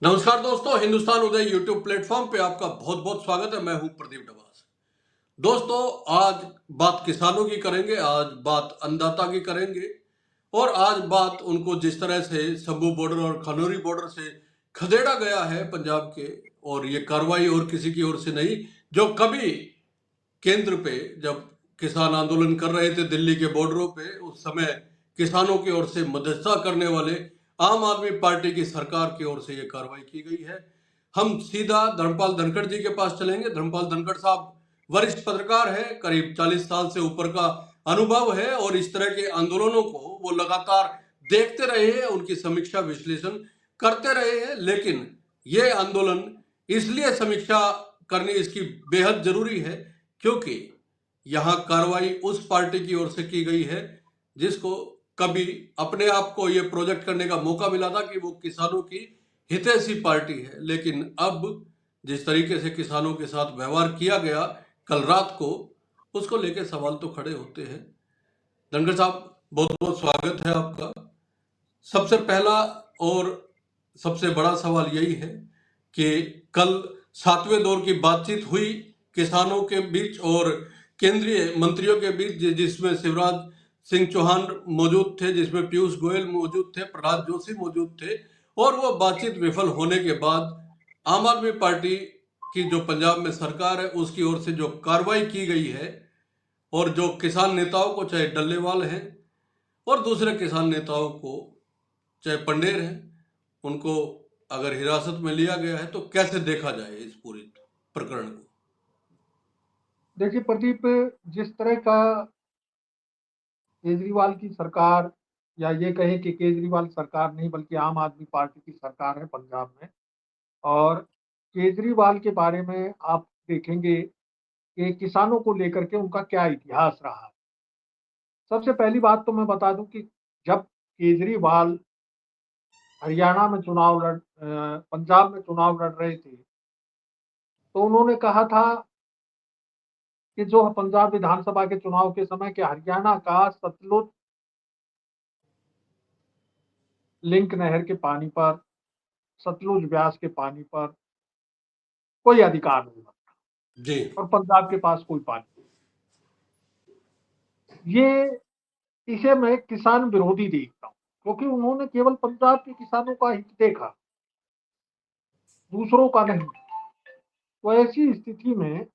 नमस्कार दोस्तों, हिंदुस्तान उदय YouTube platform पे आपका बहुत बहुत स्वागत है। मैं हूं प्रदीप डबास। दोस्तों, आज बात किसानों की करेंगे, आज बात अन्नदाता की करेंगे और आज बात उनको जिस तरह से शंभू बॉर्डर और खनौरी बॉर्डर से खदेड़ा गया है पंजाब के, और ये कार्रवाई और किसी की ओर से नहीं, जो कभी केंद्र पे जब किसान आंदोलन कर रहे थे दिल्ली के बॉर्डरों पे, उस समय किसानों की ओर से मध्यस्थता करने वाले आम आदमी पार्टी की सरकार की ओर से ये कार्रवाई की गई है। हम सीधा धर्मपाल धनखड़ जी के पास चलेंगे। धर्मपाल धनखड़ साहब वरिष्ठ पत्रकार है, करीब 40 साल से ऊपर का अनुभव है और इस तरह के आंदोलनों को वो लगातार देखते रहे हैं, उनकी समीक्षा विश्लेषण करते रहे हैं। लेकिन ये आंदोलन इसलिए समीक्षा करनी इसकी बेहद जरूरी है क्योंकि यहां कार्रवाई उस पार्टी की ओर से की गई है जिसको कभी अपने आप को यह प्रोजेक्ट करने का मौका मिला था कि वो किसानों की हितैषी पार्टी है, लेकिन अब जिस तरीके से किसानों के साथ व्यवहार किया गया कल रात को, उसको लेकर सवाल तो खड़े होते हैं। धनखड़ साहब, बहुत बहुत स्वागत है आपका। सबसे पहला और सबसे बड़ा सवाल यही है कि कल 7वें दौर की बातचीत हुई किसानों के बीच और केंद्रीय मंत्रियों के बीच, जिसमें शिवराज सिंह चौहान मौजूद थे, जिसमें पीयूष गोयल मौजूद थे, प्रहलाद जोशी मौजूद थे। और वो बातचीत विफल होने के बाद आम आदमी पार्टी की जो पंजाब में सरकार है उसकी ओर से जो कार्रवाई की गई है, और जो किसान नेताओं को, चाहे डल्लेवाल हैं और दूसरे किसान नेताओं को, चाहे पंडेर हैं, उनको अगर हिरासत में लिया गया है, तो कैसे देखा जाए इस पूरी प्रकरण को? देखिए प्रदीप, जिस तरह का केजरीवाल की सरकार, या ये कहें कि केजरीवाल सरकार नहीं बल्कि आम आदमी पार्टी की सरकार है पंजाब में। और केजरीवाल के बारे में आप देखेंगे कि किसानों को लेकर के उनका क्या इतिहास रहा है। सबसे पहली बात तो मैं बता दूं कि जब केजरीवाल हरियाणा में पंजाब में चुनाव लड़ रहे थे, तो उन्होंने कहा था कि जो पंजाब विधानसभा के चुनाव के समय के हरियाणा का सतलुज लिंक नहर के पानी पर, सतलुज ब्यास के पानी पर कोई अधिकार नहीं बनता जी। और पंजाब के पास कोई पानी नहीं। ये इसे मैं किसान विरोधी देखता हूँ, क्योंकि उन्होंने केवल पंजाब के किसानों का हित देखा, दूसरों का नहीं। तो ऐसी स्थिति में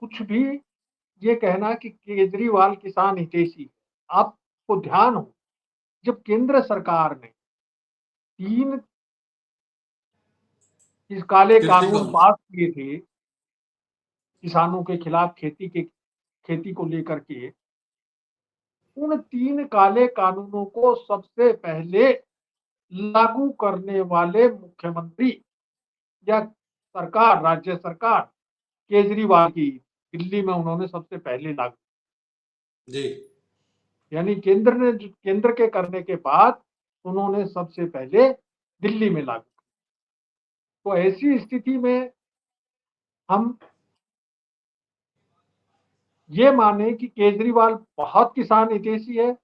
कुछ भी ये कहना कि केजरीवाल किसान हितैषी, आपको ध्यान हो जब केंद्र सरकार ने 3 इस काले कृषि कानून कानून। पास किए थे किसानों के खिलाफ, खेती को लेकर के, उन 3 काले कानूनों को सबसे पहले लागू करने वाले मुख्यमंत्री या सरकार, राज्य सरकार केजरीवाल की, दिल्ली में उन्होंने सबसे पहले लागू, जी। यानी केंद्र के करने के बाद उन्होंने सबसे पहले दिल्ली में लागू। तो ऐसी स्थिति में हम ये माने कि केजरीवाल बहुत किसान हितैषी है,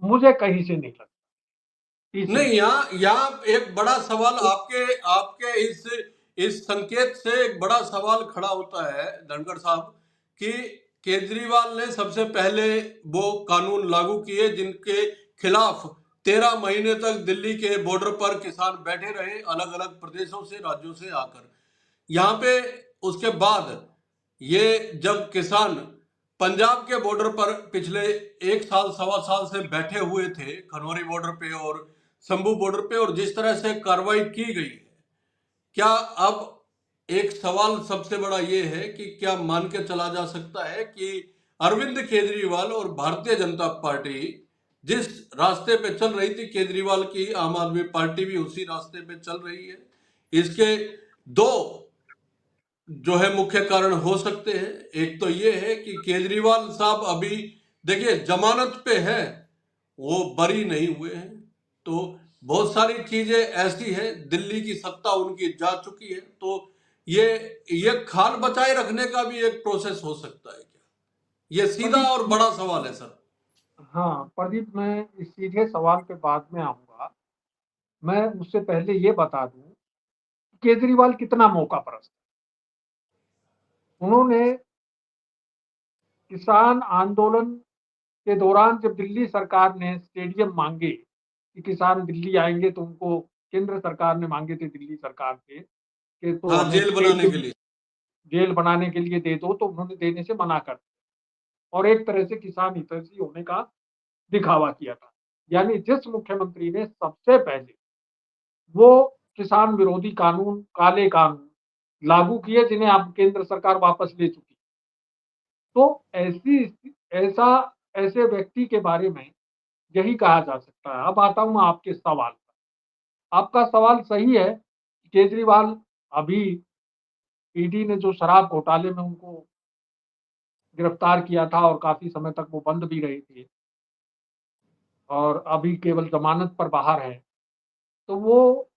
मुझे कहीं से नहीं लगता। तीसरी नहीं, बात, यहाँ एक बड़ा सवाल आपके आपके इस संकेत से एक बड़ा सवाल खड़ा होता है धनखड़ साहब, कि केजरीवाल ने सबसे पहले वो कानून लागू किए जिनके खिलाफ 13 महीने तक दिल्ली के बॉर्डर पर किसान बैठे रहे, अलग अलग प्रदेशों से, राज्यों से आकर यहाँ पे। उसके बाद ये जब किसान पंजाब के बॉर्डर पर पिछले 1 साल सवा साल से बैठे हुए थे, खनौरी बॉर्डर पे और शंभू बॉर्डर पे, और जिस तरह से कार्रवाई की गई है, क्या अब एक सवाल सबसे बड़ा ये है कि क्या मान के चला जा सकता है कि अरविंद केजरीवाल और भारतीय जनता पार्टी जिस रास्ते पे चल रही थी, केजरीवाल की आम आदमी पार्टी भी उसी रास्ते पे चल रही है? इसके दो जो है मुख्य कारण हो सकते हैं। एक तो ये है कि केजरीवाल साहब अभी देखिए जमानत पे है, वो बरी नहीं हुए हैं, तो बहुत सारी चीजें ऐसी हैं, दिल्ली की सत्ता उनकी जा चुकी है, तो ये ये खाल बचाए रखने का भी एक प्रोसेस हो सकता है क्या? ये सीधा और प्रदीप, बड़ा सवाल है सर। हाँ प्रदीप, मैं इस सीधे सवाल पे बाद में आऊंगा, मैं उससे पहले ये बता दूं, केजरीवाल कितना मौका परस्त है। उन्होंने किसान आंदोलन के दौरान जब दिल्ली सरकार ने स्टेडियम मांगे कि किसान दिल्ली आएंगे तो उनको, केंद्र सरकार ने मांगे थे दिल्ली सरकार से कि तो हाँ, हमें जेल बनाने के स्टेडियम, लिए। जेल बनाने के लिए दे दो, तो उन्होंने देने से मना कर दिया और एक तरह से किसान हितैषी होने का दिखावा किया था। यानी जिस मुख्यमंत्री ने सबसे पहले वो किसान विरोधी कानून, काले कानून लागू किए जिन्हें अब केंद्र सरकार वापस ले चुकी, तो ऐसा ऐसे व्यक्ति के बारे में यही कहा जा सकता है। अब आता हूं मैं आपके सवाल पर। आपका सवाल सही है। केजरीवाल अभी ईडी ने जो शराब घोटाले में उनको गिरफ्तार किया था और काफी समय तक वो बंद भी रहे थे और अभी केवल जमानत पर बाहर है, तो वो,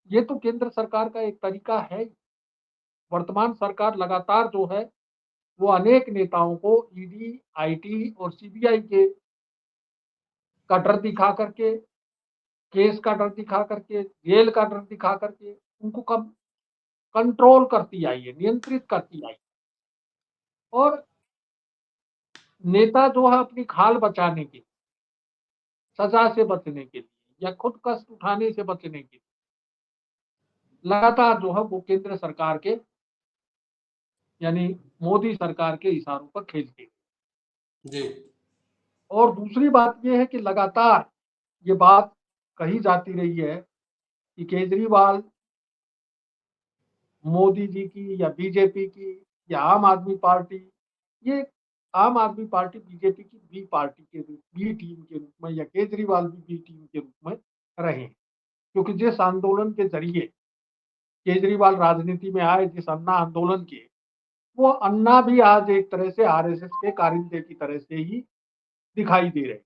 ये तो केंद्र सरकार का एक तरीका है। वर्तमान सरकार लगातार जो है वो अनेक नेताओं को ईडी, आईटी और सीबीआई के का डर दिखा करके, केस का डर दिखा करके, जेल का डर दिखा करके उनको कब कंट्रोल करती आई है, नियंत्रित करती आई। और नेता जो है अपनी खाल बचाने के, सजा से बचने के लिए या खुद कष्ट उठाने से बचने के लिए लगातार जो है वो केंद्र सरकार के, यानी मोदी सरकार के इशारों पर खेलते हैं। जी। और दूसरी बात ये है कि लगातार ये बात कही जाती रही है कि केजरीवाल मोदी जी की या बीजेपी की या आम आदमी पार्टी, ये आम आदमी पार्टी बीजेपी की बी पार्टी के रूप, बी टीम के रूप में, या केजरीवाल भी बी टीम के रूप में रहे। क्योंकि जिस आंदोलन के जरिए केजरीवाल राजनीति में आए, जिस अन्ना आंदोलन के, वो अन्ना भी आज एक तरह से आरएसएस के कारिंदे की तरह से ही दिखाई दे रहे।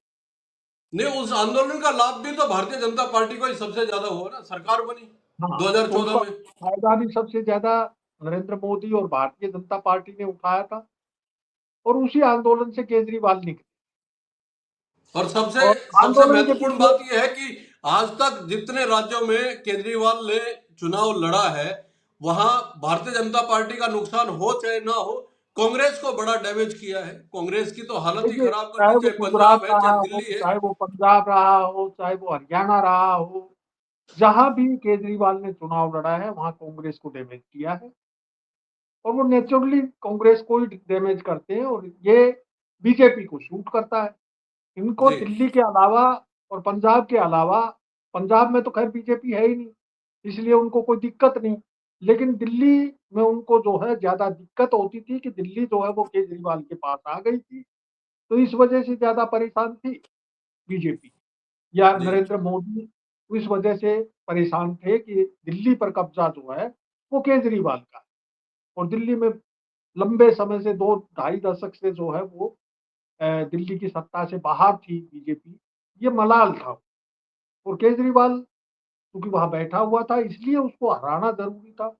नहीं, उस आंदोलन का लाभ भी तो भारतीय जनता पार्टी को ही सबसे ज्यादा हुआ ना, सरकार बनी हाँ, तो 2014 उसका में। फायदा भी सबसे ज्यादा नरेंद्र मोदी और भारतीय जनता पार्टी ने उठाया था और उसी आंदोलन से केजरीवाल निकले। और सबसे और सबसे आंदोलन के महत्वपूर्ण पीछे, बात यह है कि आज तक जितने राज्यों में केजरीवाल ने चुनाव लड़ा है, वहां भारतीय जनता पार्टी का नुकसान हो चाहे ना हो, कांग्रेस को बड़ा डैमेज किया है। कांग्रेस की तो हालत ही देखिए, खराब कर चाहे दी, वो चाहे गुजरात पंजाब है रहा चाहे हो, दिल्ली है। चाहे वो पंजाब रहा हो, चाहे वो हरियाणा रहा हो, जहां भी केजरीवाल ने चुनाव लड़ा है वहां कांग्रेस को डैमेज किया है। और वो नेचुरली कांग्रेस को ही डैमेज करते हैं और ये बीजेपी को सूट करता है। इनको जी। दिल्ली के अलावा और पंजाब के अलावा, पंजाब में तो खैर बीजेपी है ही नहीं, इसलिए उनको कोई दिक्कत नहीं। लेकिन दिल्ली में उनको जो है ज्यादा दिक्कत होती थी कि दिल्ली जो है वो केजरीवाल के पास आ गई थी, तो इस वजह से ज्यादा परेशान थी बीजेपी, या जी। नरेंद्र मोदी इस वजह से परेशान थे कि दिल्ली पर कब्जा जो है वो केजरीवाल का है। और दिल्ली में लंबे समय से, दो ढाई दशक से जो है वो दिल्ली की सत्ता से बाहर थी बीजेपी, ये मलाल था। और केजरीवाल क्योंकि वहां बैठा हुआ था इसलिए उसको हराना जरूरी था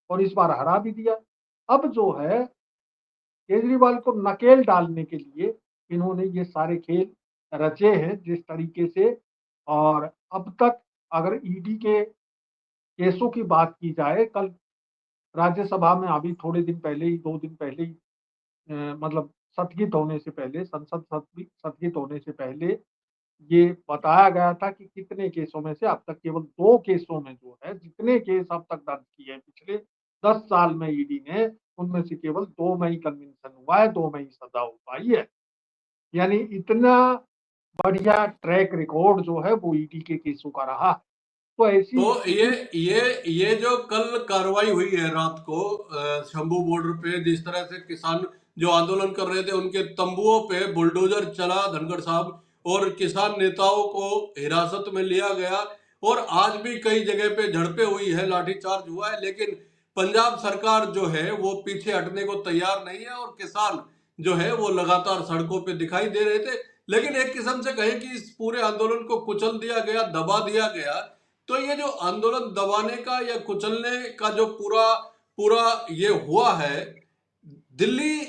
और इस बार हरा भी दिया। अब जो है केजरीवाल को नकेल डालने के लिए इन्होंने ये सारे खेल रचे हैं जिस तरीके से। और अब तक अगर ईडी के केसों की बात की जाए, कल राज्यसभा में अभी थोड़े दिन पहले ही, 2 दिन पहले ही, मतलब स्थगित होने से पहले, संसद स्थगित होने से पहले ये बताया गया था कि कितने केसों में से अब तक केवल 2 केसों में जो है, जितने केस अब तक दर्ज किए हैं पिछले 10 साल में ईडी ने, उनमें से केवल 2 में ही कन्विक्शन हुआ है, 2 में ही सजा हो पाई है। यानी इतना बढ़िया ट्रैक रिकॉर्ड जो है वो ईडी के केसों का रहा है। तो ऐसी तो ये स्थिति में ये ये जो कल कार्रवाई हुई है रात को शंभू बॉर्डर पे, जिस तरह से किसान जो आंदोलन कर रहे थे उनके तंबुओं पे बुलडोजर चला धनखड़ साहब, और किसान नेताओं को हिरासत में लिया गया, और आज भी कई जगह पे झड़पें हुई है, लाठीचार्ज हुआ है, लेकिन पंजाब सरकार जो है वो पीछे हटने को तैयार नहीं है, और किसान जो है वो लगातार सड़कों पे दिखाई दे रहे थे। लेकिन एक किस्म से कहें कि इस पूरे आंदोलन को कुचल दिया गया, दबा दिया गया। तो ये जो आंदोलन दबाने का या कुचलने का जो पूरा पूरा ये हुआ है, दिल्ली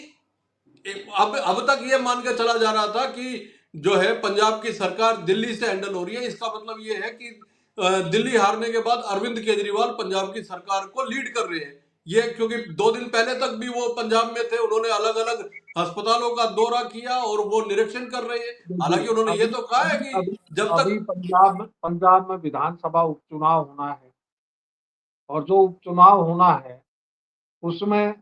अब तक ये मान के चला जा रहा था कि जो है पंजाब की सरकार दिल्ली से हैंडल हो रही है। इसका मतलब ये है कि दिल्ली हारने के बाद अरविंद केजरीवाल पंजाब की सरकार को लीड कर रहे हैं। ये क्योंकि 2 दिन पहले तक भी वो पंजाब में थे, उन्होंने अलग अलग अस्पतालों का दौरा किया और वो निरीक्षण कर रहे हैं। देखिए, हालांकि उन्होंने ये अभी तो कहा है अभी कि अभी जब अभी तक पंजाब में विधानसभा उपचुनाव होना है, और जो उपचुनाव होना है उसमें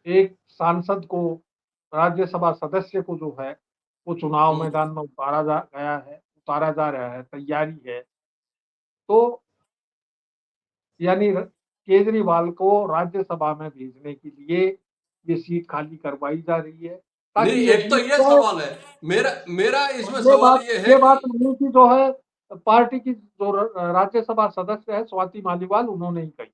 एक सांसद को, राज्यसभा सदस्य को जो है वो चुनाव हम्म, मैदान में उतारा जा रहा है, तैयारी है। तो यानी केजरीवाल को राज्यसभा में भेजने के लिए ये सीट खाली करवाई जा रही है, नहीं, ताकि ये एक तो जीत ये जाए। सवाल है। मेरा मेरा और इसमें ये सवाल बात ये है ये कि बात नहीं की जो है पार्टी की जो राज्यसभा सदस्य है स्वाति मालीवाल, उन्होंने ही कही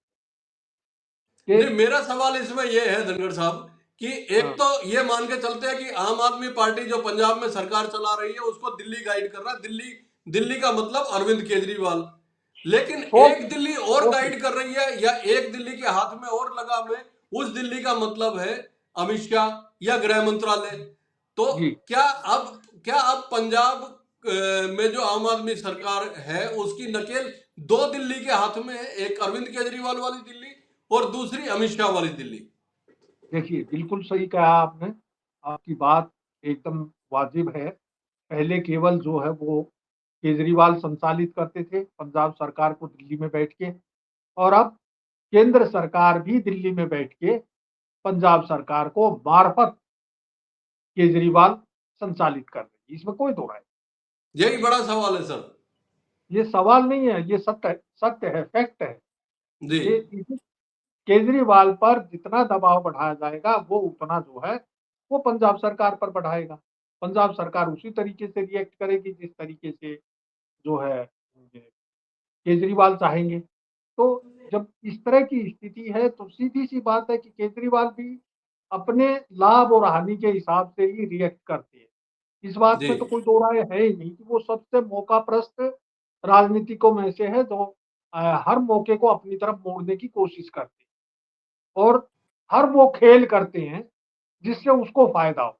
कि नहीं, मेरा सवाल इसमें यह है धनखड़ साहब कि एक हाँ, तो ये मान के चलते हैं कि आम आदमी पार्टी जो पंजाब में सरकार चला रही है उसको दिल्ली गाइड कर रहा है। दिल्ली दिल्ली का मतलब अरविंद केजरीवाल। लेकिन सोच एक दिल्ली और सोच गाइड कर रही है या एक दिल्ली के हाथ में और लगाम है। उस दिल्ली का मतलब है अमित शाह या गृह मंत्रालय। तो जी। क्या अब पंजाब में जो आम आदमी सरकार है उसकी नकेल 2 दिल्ली के हाथ में है, एक अरविंद केजरीवाल वाली दिल्ली और दूसरी अमित शाह वाली दिल्ली। देखिए, बिल्कुल सही कहा आपने, आपकी बात एकदम वाजिब है। पहले केवल जो है वो केजरीवाल संचालित करते थे पंजाब सरकार को दिल्ली में बैठ के, और अब केंद्र सरकार भी दिल्ली में बैठ के पंजाब सरकार को मार्फत केजरीवाल संचालित कर रही है। इसमें कोई दो राय, यही बड़ा सवाल है सर। ये सवाल नहीं है, ये सत्य है, फैक्ट है। जी ये केजरीवाल पर जितना दबाव बढ़ाया जाएगा वो उतना जो है वो पंजाब सरकार पर बढ़ाएगा। पंजाब सरकार उसी तरीके से रिएक्ट करेगी जिस तरीके से जो है केजरीवाल चाहेंगे। तो जब इस तरह की स्थिति है तो सीधी सी बात है कि केजरीवाल भी अपने लाभ और हानि के हिसाब से ही रिएक्ट करते हैं। इस बात जी में तो कोई दो राय है ही नहीं कि वो सबसे मौकाप्रस्त राजनीतिकों में से है, जो हर मौके को अपनी तरफ मोड़ने की कोशिश करते हैं और हर वो खेल करते हैं जिससे उसको फायदा हो।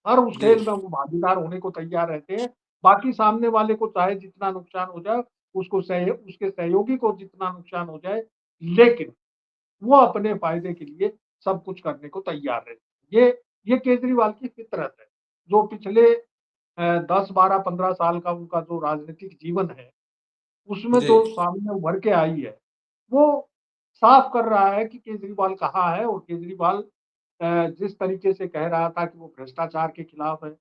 हर उस जी खेल में वो भागीदार होने को तैयार रहते हैं। बाकी सामने वाले को चाहे जितना नुकसान हो जाए, उसके सहयोगी को जितना नुकसान हो जाए, लेकिन वो अपने फायदे के लिए सब कुछ करने को तैयार रहते हैं। ये केजरीवाल की फितरत है, जो पिछले 10, 12, 15 साल का उनका जो राजनीतिक जीवन है, उसमें जी जो सामने उभर के आई है, वो साफ कर रहा है कि केजरीवाल कहाँ है। और केजरीवाल जिस तरीके से कह रहा था कि वो भ्रष्टाचार के खिलाफ है,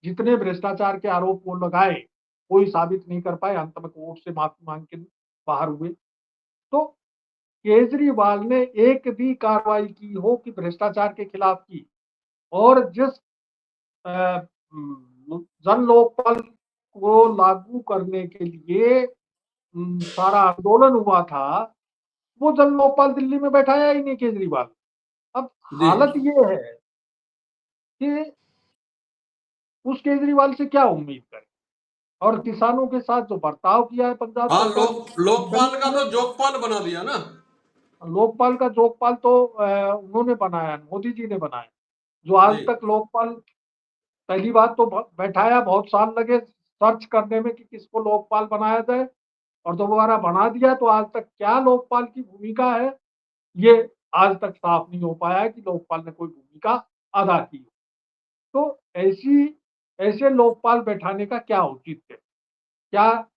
जितने भ्रष्टाचार के आरोप वो लगाए, कोई साबित नहीं कर पाए, अंत में कोर्ट से माफी मांग के बाहर हुए। तो केजरीवाल ने एक भी कार्रवाई की हो कि भ्रष्टाचार के खिलाफ की, और जिस जन लोकपाल को लागू करने के लिए सारा आंदोलन हुआ था, वो जन लोकपाल दिल्ली में बैठाया ही नहीं केजरीवाल। अब जी हालत ये है कि उस केजरीवाल से क्या उम्मीद करें। और किसानों के साथ जो बर्ताव किया है पंजाब हाँ, सरकार ने, लोकपाल का दलित ने, तो जोकपाल बना दिया ना। लोकपाल का जोगपाल तो उन्होंने बनाया, मोदी जी ने बनाया। जो जी आज तक लोकपाल, पहली बात तो बैठाया, बहुत साल लगे सर्च करने में कि किसको लोकपाल बनाया जाए, और दोबारा बना दिया तो आज तक क्या लोकपाल की भूमिका है, ये आज तक साफ नहीं हो पाया है कि लोकपाल ने कोई भूमिका अदा की। तो ऐसी ऐसे लोकपाल बैठाने का क्या औचित्य है, क्या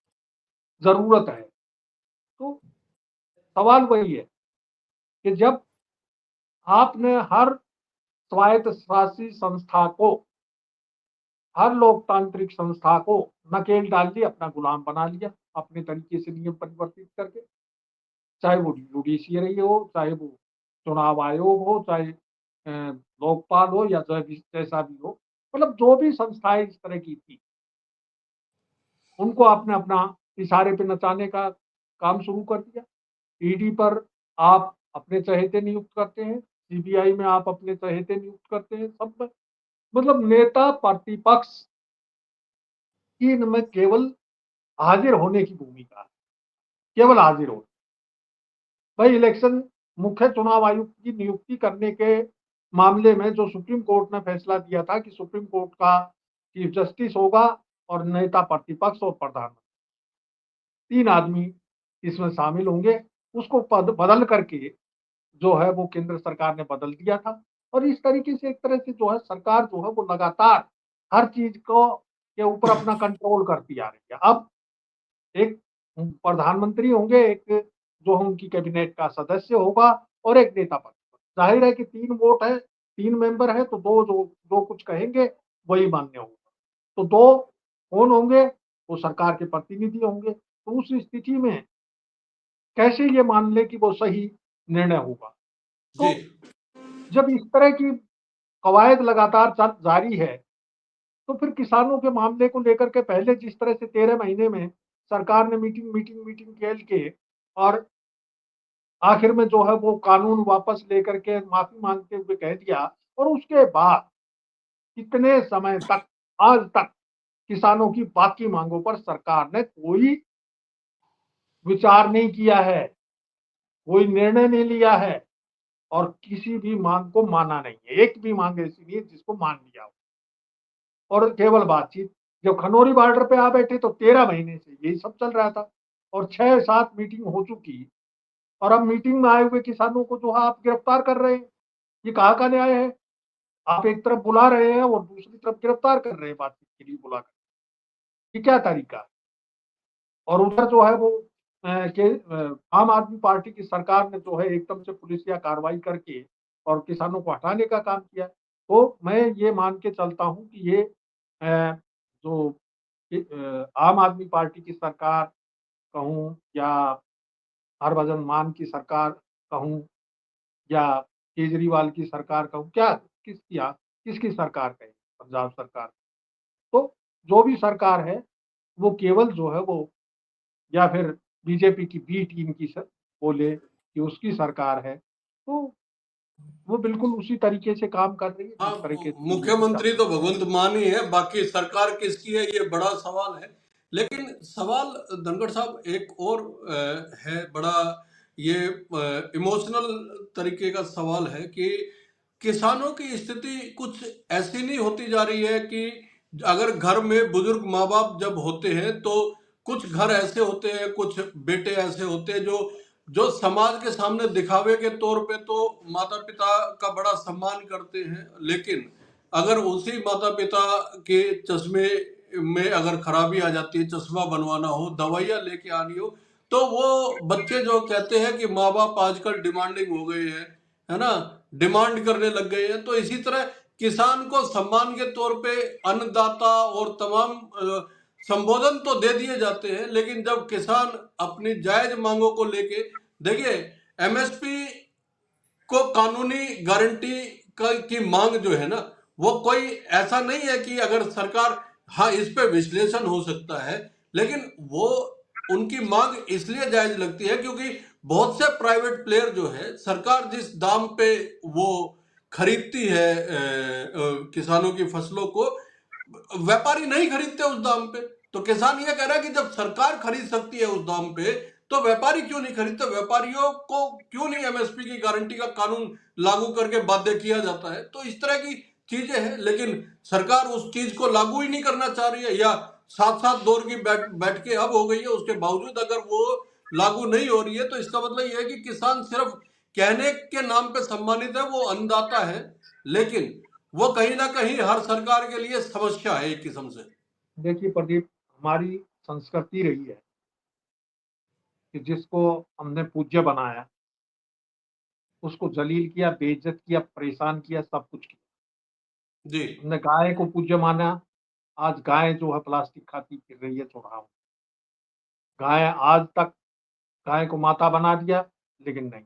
जरूरत है। तो सवाल वही है कि जब आपने हर स्वायत्त शासी संस्था को, हर लोकतांत्रिक संस्था को नकेल डाल दी, अपना गुलाम बना लिया अपने तरीके से नियम परिवर्तित करके, चाहे वो जुडिशियरी हो, चाहे वो चुनाव आयोग हो, चाहे लोकपाल हो, या जैसा भी हो, मतलब जो भी संस्थाएं इस तरह की थी, उनको आपने अपना इशारे पे नचाने का काम शुरू कर दिया। ईडी पर आप अपने चहेते नियुक्त करते हैं, सीबीआई में आप अपने चहेते नियुक्त करते हैं, सब में मतलब नेता प्रतिपक्ष की इनमें केवल हाजिर होने की भूमिका है, केवल हाजिर हो। भाई इलेक्शन, मुख्य चुनाव आयुक्त की नियुक्ति करने के मामले में जो सुप्रीम कोर्ट ने फैसला दिया था कि सुप्रीम कोर्ट का चीफ जस्टिस होगा और नेता प्रतिपक्ष और प्रधानमंत्री, 3 आदमी इसमें शामिल होंगे। उसको पद बदल करके जो है वो केंद्र सरकार ने बदल दिया था और इस तरीके से एक तरह से जो है सरकार जो है वो लगातार हर चीज़ को के ऊपर अपना कंट्रोल करती आ रही है। अब एक प्रधानमंत्री होंगे, एक जो है उनकी कैबिनेट का सदस्य होगा और एक नेता पक्ष। ज़ाहिर है कि 3 वोट है, 3 मेंबर हैं तो 2 जो कुछ कहेंगे वही मान्य होगा। तो 2 कौन होंगे? वो सरकार के प्रतिनिधि होंगे। तो उस स्थिति में कैसे ये मान लें कि वो सही निर्णय होगा? जी। तो जब इस तरह की कवायद लगातार जारी है, तो फिर किसानों के मामले को लेकर के पहले जिस तरह से 13 महीने में सरकार ने मीटिंग खेल के और आखिर में जो है वो कानून वापस लेकर के माफ़ी माँगते हुए कह दिया और उसके बाद इतने समय तक आज तक किसानों की बाकी माँगों पर सरकार ने कोई विचार नहीं किया है, कोई निर्णय नहीं लिया है और किसी भी माँग को माना नहीं है। एक भी माँग ऐसी नहीं है जिसको मान लिया हो। और केवल बातचीत। जब खनौरी बॉर्डर पे आ बैठे तो 13 महीने से यही सब चल रहा था और 6-7 मीटिंग हो चुकी और अब मीटिंग में आए हुए किसानों को जो है आप गिरफ्तार कर रहे हैं। ये कहाँ का न्याय है? आप एक तरफ बुला रहे हैं और दूसरी तरफ गिरफ्तार कर रहे हैं बातचीत के लिए बुलाकर। ये क्या तरीका है? और उधर जो है वो आम आदमी पार्टी की सरकार ने जो है एकदम से पुलिसिया कार्रवाई करके और किसानों को हटाने का काम किया। तो मैं ये मान के चलता हूँ कि ये जो आम आदमी पार्टी की सरकार कहूँ या हरभजन मान की सरकार कहूँ या केजरीवाल की सरकार कहूँ, क्या किसकी सरकार कहें? पंजाब सरकार। तो जो भी सरकार है, वो केवल जो है वो या फिर बीजेपी की बी टीम की बोले कि उसकी सरकार है, तो वो बिल्कुल उसी तरीके से काम कर रही है हाँ, जिस तरीके से बीजेपी मुख्यमंत्री चाहती तो भगवंत मान ही है, बाकी सरकार किसकी है ये बड़ा सवाल है। लेकिन सवाल धनखड़ साहब एक और है बड़ा, ये इमोशनल तरीके का सवाल है कि किसानों की स्थिति कुछ ऐसी नहीं होती जा रही है कि अगर घर में बुजुर्ग माँ बाप जब होते हैं तो कुछ घर ऐसे होते हैं, कुछ बेटे ऐसे होते हैं जो जो समाज के सामने दिखावे के तौर पे तो माता पिता का बड़ा सम्मान करते हैं, लेकिन अगर उसी माता पिता के चश्मे में अगर खराबी आ जाती है, चश्मा बनवाना हो, दवाइयाँ लेके आनी हो, तो वो बच्चे जो कहते हैं कि माँ बाप आजकल डिमांडिंग हो गए हैं, है ना, डिमांड करने लग गए हैं। तो इसी तरह किसान को सम्मान के तौर पे अन्नदाता और तमाम संबोधन तो दे दिए जाते हैं, लेकिन जब किसान अपनी जायज मांगों को लेके, देखिए, एमएसपी को कानूनी गारंटी की मांग जो है ना, वो कोई ऐसा नहीं है कि अगर सरकार, हाँ इस पे विश्लेषण हो सकता है, लेकिन वो उनकी मांग इसलिए जायज लगती है क्योंकि बहुत से प्राइवेट प्लेयर जो है, सरकार जिस दाम पे वो खरीदती है किसानों की फसलों को, व्यापारी नहीं खरीदते उस दाम पे। तो किसान ये कह रहा है कि जब सरकार खरीद सकती है उस दाम पे, तो व्यापारी क्यों नहीं खरीदते? व्यापारियों को क्यों नहीं एमएसपी की गारंटी का कानून लागू करके बाध्य किया जाता है? तो इस तरह की चीजें हैं, लेकिन सरकार उस चीज को लागू ही नहीं करना चाह रही है, या साथ साथ दौर की बैठ के अब हो गई है, उसके बावजूद अगर वो लागू नहीं हो रही है, तो इसका मतलब यह है कि किसान सिर्फ कहने के नाम पे सम्मानित है, वो अन्नदाता है, लेकिन वो कहीं ना कहीं हर सरकार के लिए समस्या है एक किस्म से। देखिए प्रदीप, हमारी संस्कृति रही है कि जिसको हमने पूज्य बनाया, उसको जलील किया, बेइज्जत किया, परेशान किया, सब कुछ किया। जी। हमने गाय को पूज्य माना, आज गाय जो है प्लास्टिक खाती फिर रही है चौराहों पे। गाय आज तक गाय को माता बना दिया, लेकिन नहीं।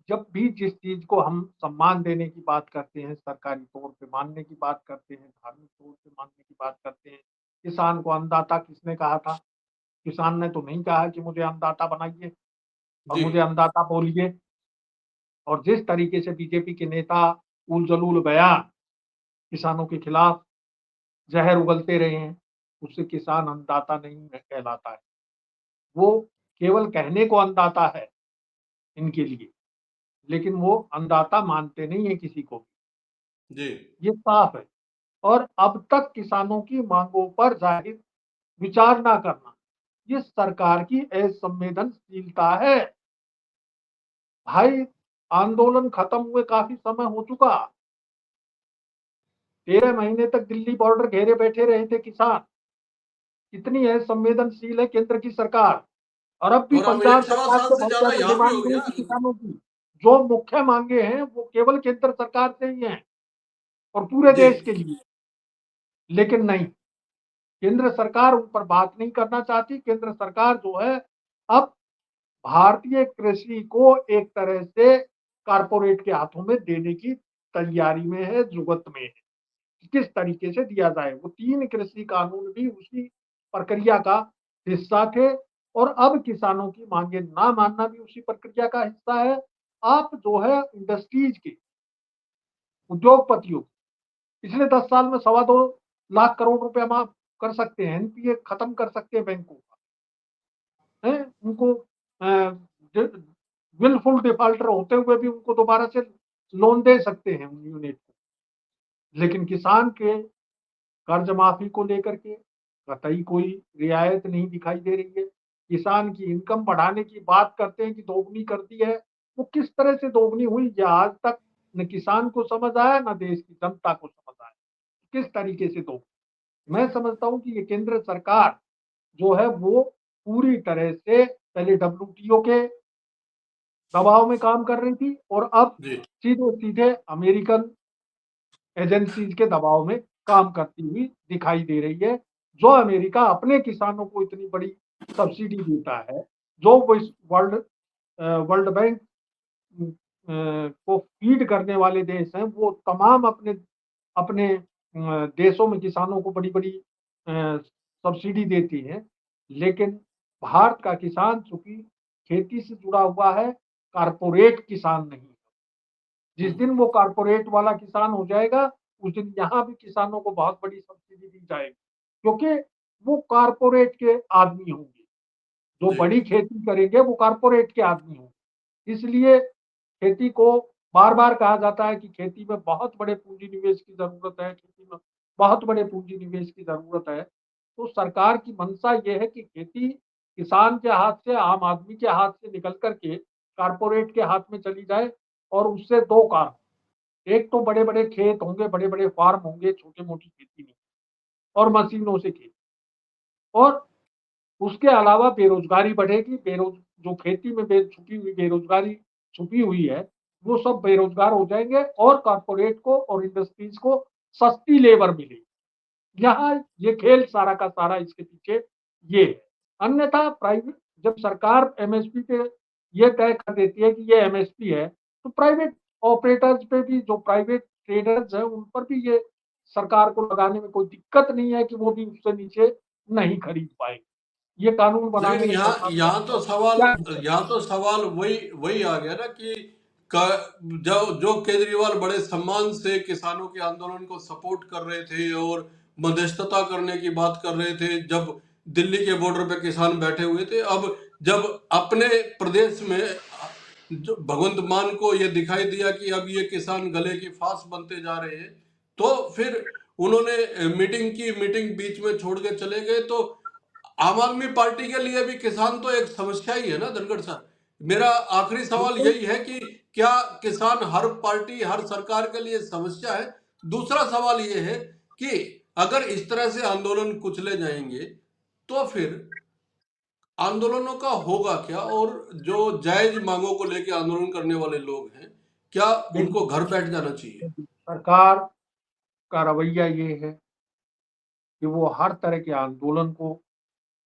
जब भी जिस चीज़ को हम सम्मान देने की बात करते हैं, सरकारी तौर पे मानने की बात करते हैं, धार्मिक तौर पे मानने की बात करते हैं, किसान को अन्नदाता किसने कहा था? किसान ने तो नहीं कहा कि मुझे अन्नदाता बनाइए और जी। मुझे अन्नदाता बोलिए। और जिस तरीके से बीजेपी के नेता उल-जलूल बयान किसानों के खिलाफ ज़हर उगलते रहे हैं, उससे किसान अन्नदाता नहीं कहलाता है। वो केवल कहने को अन्नदाता है इनके लिए, लेकिन वो अन्नदाता मानते नहीं है किसी को भी, जी। ये साफ है। और अब तक किसानों की माँगों पर ज़ाहिर विचार ना करना, ये सरकार की असंवेदनशीलता है। भाई, आंदोलन खत्म हुए काफी समय हो चुका। 13 महीने तक दिल्ली बॉर्डर घेरे बैठे रहे थे किसान। कितनी असंवेदनशील है केंद्र की सरकार। और अब भी और अब पंजाब एक सवा सरकार साल से से बहुत ज्यादा ज्यादा यहाँ भी हो डिमांड नहीं गया। थी किसानों की। जो मुख्य मांगे हैं वो केवल केंद्र सरकार से ही हैं और पूरे जी देश के लिए। लेकिन नहीं, केंद्र सरकार उन पर बात नहीं करना चाहती। केंद्र सरकार जो है, अब भारतीय कृषि को एक तरह से कारपोरेट के हाथों में देने की तैयारी में है, जुगत में है। किस तरीके से दिया जाए, वो 3 कृषि कानून भी उसी प्रक्रिया का हिस्सा थे। और अब किसानों की मांगे ना मानना भी उसी प्रक्रिया का हिस्सा है। आप जो है इंडस्ट्रीज के, उद्योगपतियों, पिछले 10 साल में 2.25 लाख करोड़ रुपया माफ कर सकते हैं, एनपीए खत्म कर सकते हैं बैंकों का, है उनको। विलफुल डिफॉल्टर होते हुए भी उनको दोबारा से लोन दे सकते हैं उन यूनिट को। लेकिन किसान के कर्ज माफी को लेकर के कतई कोई रियायत नहीं दिखाई दे रही है। किसान की इनकम बढ़ाने की बात करते हैं कि दोगुनी कर दी है। वो किस तरह से दोगुनी हुई, ये आज तक न किसान को समझ आया, न देश की जनता को समझ आया। किस तरीके से दोगुनी। मैं समझता हूं कि ये केंद्र सरकार जो है वो पूरी तरह से पहले डब्ल्यूटीओ के दबाव में काम कर रही थी और अब जी सीधे सीधे अमेरिकन एजेंसीज के दबाव में काम करती हुई दिखाई दे रही है। जो अमेरिका अपने किसानों को इतनी बड़ी सब्सिडी देता है, जो वो इस वर्ल्ड बैंक को फीड करने वाले देश हैं, वो तमाम अपने अपने देशों में किसानों को बड़ी बड़ी सब्सिडी देती हैं। लेकिन भारत का किसान चूंकि खेती से जुड़ा हुआ है, कारपोरेट किसान नहीं। जिस दिन वो कारपोरेट वाला किसान हो जाएगा, उस दिन यहाँ भी किसानों को बहुत बड़ी सब्सिडी दी जाएगी, क्योंकि वो कारपोरेट के आदमी होंगे। जो जी बड़ी खेती करेंगे वो कारपोरेट के आदमी होंगे। इसलिए खेती को बार बार कहा जाता है कि खेती में बहुत बड़े पूंजी निवेश की जरूरत है, खेती में बहुत बड़े पूंजी निवेश की जरूरत है। तो सरकार की मंशा ये है कि खेती किसान के हाथ से, आम आदमी के हाथ से निकल करके कारपोरेट के हाथ में चली जाए। और उससे दो काम, एक तो बड़े बड़े खेत होंगे, बड़े बड़े फार्म होंगे, छोटी मोटी खेती नहीं, और मशीनों से खेती। और उसके अलावा बेरोजगारी बढ़ेगी। जो खेती में छुपी हुई बेरोजगारी छुपी हुई है, वो सब बेरोजगार हो जाएंगे और कॉर्पोरेट को और इंडस्ट्रीज को सस्ती लेबर मिलेगी। यहाँ ये खेल सारा का सारा इसके पीछे ये है। अन्यथा प्राइवेट, जब सरकार एमएसपी पे ये तय कर देती है कि ये एमएसपी है, तो प्राइवेट ऑपरेटर्स पे भी, जो प्राइवेट ट्रेडर्स हैं, उन पर भी ये सरकार को लगाने में कोई दिक्कत नहीं है कि वो भी उससे नीचे नहीं खरीद पाएंगे। ये कानून बनाने लेकिन में यहाँ सरकार यहाँ तो सवाल, क्या दिक्कत यहाँ तो सवाल वही वही आ गया ना कि जो जो केजरीवाल बड़े सम्मान से किसानों के आंदोलन को सपोर्ट कर रहे थे और मध्यस्थता करने की बात कर रहे थे, जब दिल्ली के बॉर्डर पे किसान बैठे हुए थे, अब जब अपने प्रदेश में जो भगवंत मान को ये दिखाई दिया कि अब ये किसान गले की फांस बनते जा रहे हैं, तो फिर उन्होंने मीटिंग की, मीटिंग बीच में छोड़ के चले गए। तो आम आदमी पार्टी के लिए भी किसान तो एक समस्या ही है ना धनखड़ साहब। मेरा आखिरी सवाल बिल्कुल। यही है कि क्या किसान हर पार्टी, हर सरकार के लिए समस्या है? दूसरा सवाल यह है कि अगर इस तरह से आंदोलन कुचले जाएंगे तो फिर आंदोलनों का होगा क्या? और जो जायज मांगों को लेकर आंदोलन करने वाले लोग हैं, क्या उनको देखिए, घर बैठ जाना चाहिए? सरकार का रवैया ये है कि वो हर तरह के आंदोलन को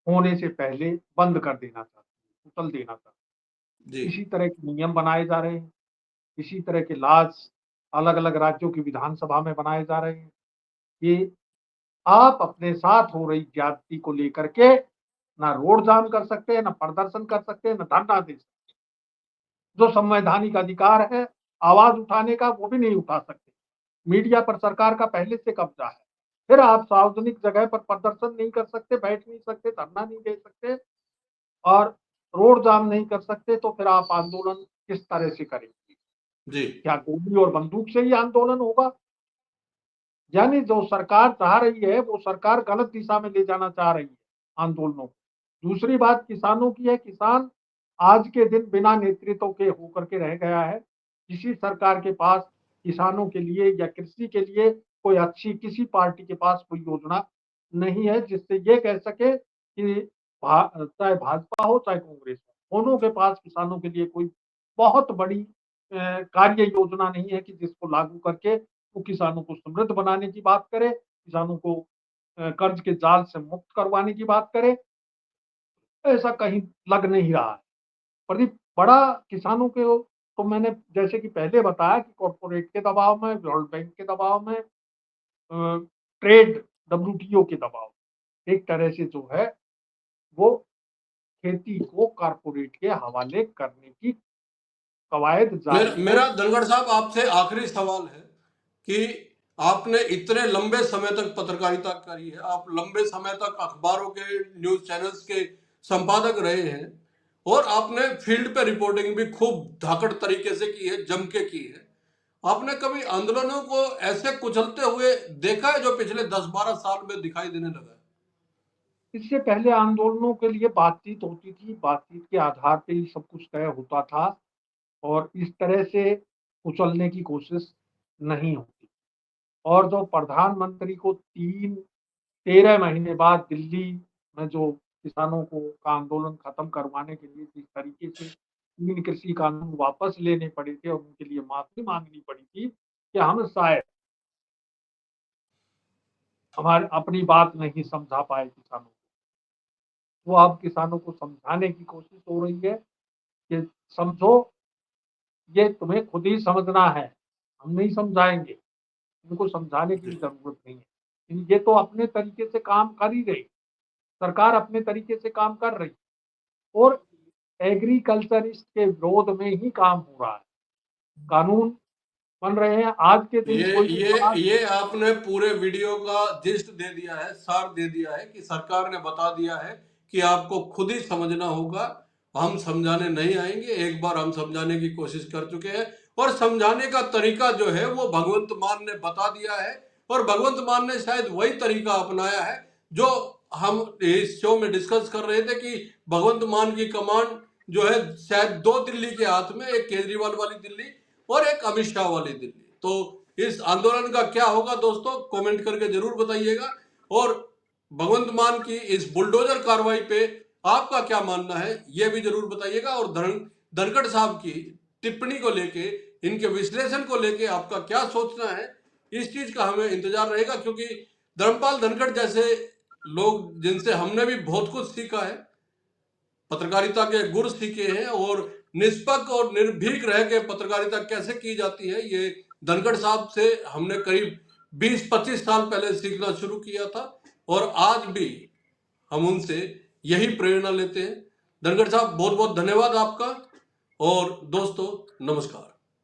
होने से पहले बंद कर देना चाहती है, कुचल देना चाहती जी है। इसी तरह के नियम बनाए जा रहे हैं, इसी तरह के लॉज अलग अलग राज्यों की विधानसभा में बनाए जा रहे हैं कि आप अपने साथ हो रही ज्यादती को लेकर के ना रोड जाम कर सकते हैं, ना प्रदर्शन कर सकते हैं, ना धरना दे सकते। जो संवैधानिक अधिकार है आवाज उठाने का, वो भी नहीं उठा सकते। मीडिया पर सरकार का पहले से कब्जा है। फिर आप सार्वजनिक जगह पर प्रदर्शन नहीं कर सकते, बैठ नहीं सकते, धरना नहीं दे सकते और रोड जाम नहीं कर सकते। तो फिर आप आंदोलन किस तरह से करेंगे? जी क्या गोली और बंदूक से ही आंदोलन होगा? यानी जो सरकार चाह रही है, वो सरकार गलत दिशा में ले जाना चाह रही है आंदोलनों को। दूसरी बात किसानों की है, किसान आज के दिन बिना नेतृत्व के होकर के रह गया है। किसी सरकार के पास किसानों के लिए या कृषि के लिए कोई अच्छी किसी पार्टी के पास कोई योजना नहीं है जिससे ये कह सके कि चाहे भाजपा हो चाहे कांग्रेस हो, दोनों के पास किसानों के लिए कोई बहुत बड़ी कार्य योजना नहीं है कि जिसको लागू करके वो किसानों को समृद्ध बनाने की बात करे, किसानों को कर्ज के जाल से मुक्त करवाने की बात करे। ऐसा कहीं लग नहीं रहा है। प्रदीप, बड़ा किसानों के तो मैंने जैसे कि पहले बताया कि कॉर्पोरेट के दबाव में, वर्ल्ड बैंक के दबाव में, ट्रेड डब्ल्यूटीओ के दबाव में, एक तरह से जो है वो खेती को कॉर्पोरेट के हवाले करने की कवायद जारी है। मेरा धनखड़ साहब आपसे आखिरी सवाल है कि आपने इतने लंबे समय तक पत्रकारिता करी है, आप लंबे समय तक अखबारों के न्यूज चैनल्स के संपादक रहे हैं और आपने फील्ड पे रिपोर्टिंग भी खूब धाकड़ तरीके से की है, जम के की है। आपने कभी आंदोलनों को ऐसे कुचलते हुए देखा है जो पिछले 10-12 साल में दिखाई देने लगा है? इससे पहले आंदोलनों के लिए बातचीत होती थी, बातचीत के आधार पे ही सब कुछ तय होता था और इस तरह से कुचलने की कोशिश नहीं होती। और जो प्रधानमंत्री को 13 महीने बाद दिल्ली में जो किसानों को का आंदोलन खत्म करवाने के लिए जिस तरीके से 3 कृषि कानून वापस लेने पड़े थे और उनके लिए माफी मांगनी पड़ी थी कि हम शायद हमारी अपनी बात नहीं समझा पाए किसानों को। वो अब किसानों को समझाने की कोशिश हो रही है कि समझो, ये तुम्हें खुद ही समझना है, हम नहीं समझाएंगे, उनको समझाने की भी जरूरत नहीं है। लेकिन ये तो अपने तरीके से काम कर ही रही, सरकार अपने तरीके से काम कर रही और एग्रीकल्चरिस्ट के विरोध में ही काम हो रहा है। कानून बन रहे हैं आज के दिन, ये कोई भी ये समाज। ये आपने पूरे वीडियो का जिस्ट दे दिया है, सार दे दिया है कि सरकार ने बता दिया है कि आपको खुद ही समझना होगा, हम समझाने नहीं आएंगे। एक बार हम समझाने की कोशिश कर चुके हैं और समझाने का तरीका जो है वो भगवंत मान ने बता दिया है और भगवंत मान ने शायद वही तरीका अपनाया है जो हम इस शो में डिस्कस कर रहे थे कि भगवंत मान की कमांड जो है शायद दो दिल्ली के हाथ में, एक केजरीवाल वाली दिल्ली और एक अमित शाह वाली दिल्ली। तो इस आंदोलन का क्या होगा दोस्तों, कमेंट करके जरूर बताइएगा। और भगवंत मान की इस बुलडोजर कार्रवाई पे आपका क्या मानना है यह भी जरूर बताइएगा। और धनखड़ साहब की टिप्पणी को लेके, इनके विश्लेषण को लेके आपका क्या सोचना है, इस चीज का हमें इंतजार रहेगा, क्योंकि धर्मपाल धनखड़ जैसे लोग जिनसे हमने भी बहुत कुछ सीखा है, पत्रकारिता के गुर सीखे हैं और निष्पक्ष और निर्भीक रह के पत्रकारिता कैसे की जाती है, ये धनखड़ साहब से हमने करीब 20-25 साल पहले सीखना शुरू किया था और आज भी हम उनसे यही प्रेरणा लेते हैं। धनखड़ साहब बहुत बहुत धन्यवाद आपका। और दोस्तों नमस्कार।